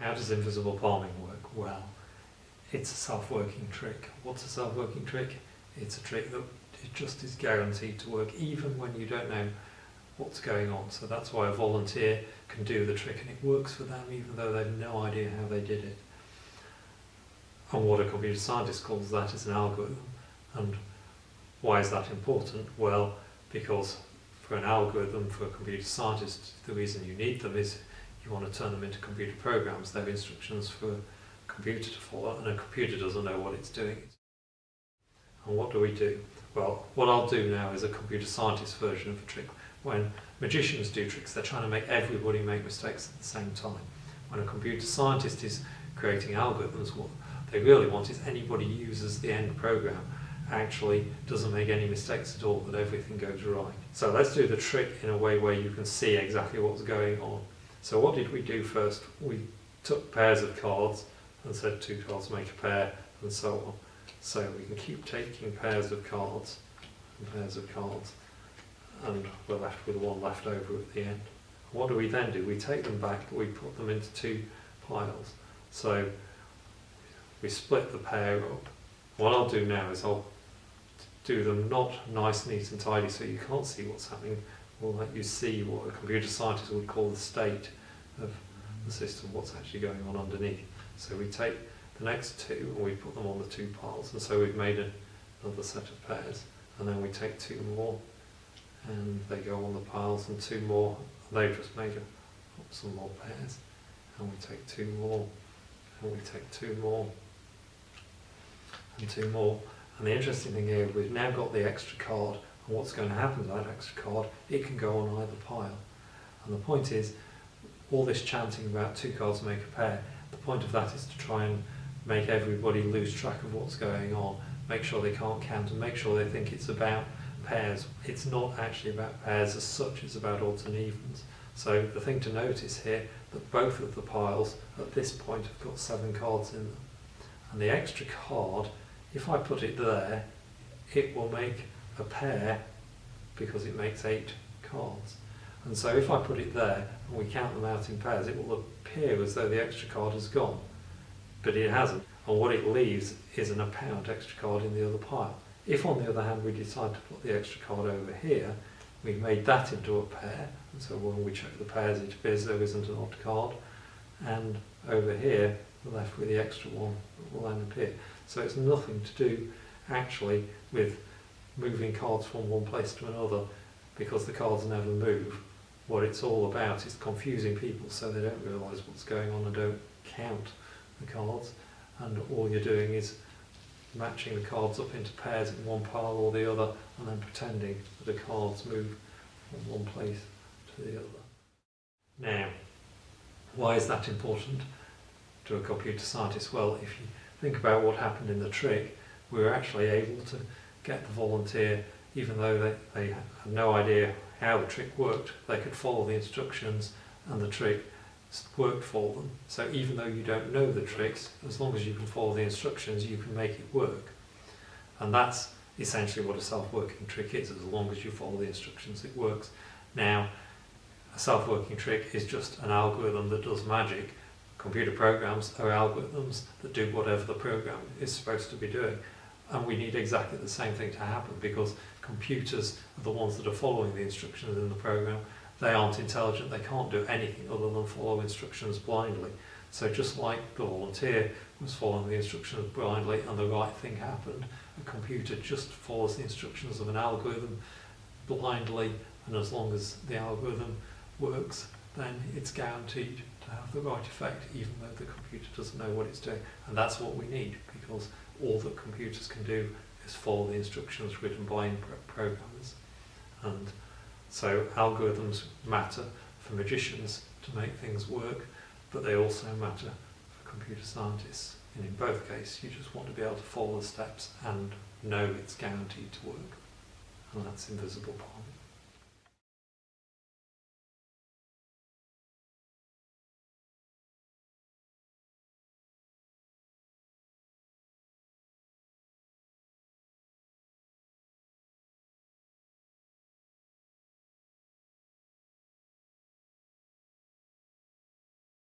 How does invisible palming work? Well, it's a self-working trick. What's a self-working trick? It's a trick that it just is guaranteed to work even when you don't know what's going on. So that's why a volunteer can do the trick and it works for them even though they've no idea how they did it. And what a computer scientist calls that is an algorithm. And why is that important? Well, because for an algorithm, for a computer scientist, the reason you need them is you want to turn them into computer programs. They're instructions for a computer to follow, and a computer doesn't know what it's doing. And what do we do? Well, what I'll do now is a computer scientist version of a trick. When magicians do tricks, they're trying to make everybody make mistakes at the same time. When a computer scientist is creating algorithms, what they really want is anybody who uses the end program actually doesn't make any mistakes at all, that everything goes right. So let's do the trick in a way where you can see exactly what's going on. So what did we do first? We took pairs of cards and said 2 cards make a pair, and so on. So we can keep taking pairs of cards and pairs of cards, and we're left with one left over at the end. What do we then do? We take them back, but we put them into 2 piles. So we split the pair up. What I'll do now is I'll do them not nice, neat and tidy so you can't see what's happening. We'll let you see what a computer scientist would call the state of the system, what's actually going on underneath. So we take the next 2 and we put them on the 2 piles, and so we've made another set of pairs, and then we take 2 more and they go on the piles, and 2 more, and they've just made some more pairs, and we take 2 more and we take 2 more and 2 more. And the interesting thing here, we've now got the extra card, and what's going to happen to that extra card, it can go on either pile. And the point is, all this chanting about 2 cards make a pair, the point of that is to try and make everybody lose track of what's going on, make sure they can't count, and make sure they think it's about pairs. It's not actually about pairs as such, it's about odds and evens. So the thing to notice here, that both of the piles at this point have got 7 cards in them. And the extra card, if I put it there, it will make a pair because it makes 8 cards. And so if I put it there and we count them out in pairs, it will appear as though the extra card has gone, but it hasn't. And what it leaves is an apparent extra card in the other pile. If on the other hand we decide to put the extra card over here, we've made that into a pair, and so when we check the pairs it appears there isn't an odd card, and over here we're left with the extra one that will then appear. So it's nothing to do actually with moving cards from one place to another, because the cards never move. What it's all about is confusing people so they don't realise what's going on and don't count the cards, and all you're doing is matching the cards up into pairs in one pile or the other, and then pretending that the cards move from one place to the other. Now, why is that important to a computer scientist? Well, if you think about what happened in the trick, we were actually able to get the volunteer, even though they had no idea how the trick worked, they could follow the instructions and the trick worked for them. So even though you don't know the tricks, as long as you can follow the instructions, you can make it work. And that's essentially what a self-working trick is. As long as you follow the instructions, it works. Now, a self-working trick is just an algorithm that does magic. Computer programs are algorithms that do whatever the program is supposed to be doing. And we need exactly the same thing to happen, because computers are the ones that are following the instructions in the program. They aren't intelligent, they can't do anything other than follow instructions blindly. So just like the volunteer was following the instructions blindly and the right thing happened, a computer just follows the instructions of an algorithm blindly, and as long as the algorithm works, then it's guaranteed to have the right effect, even though the computer doesn't know what it's doing. And that's what we need, because all that computers can do is follow the instructions written by programmers. And so algorithms matter for magicians to make things work, but they also matter for computer scientists. And in both cases, you just want to be able to follow the steps and know it's guaranteed to work. And that's invisible palming.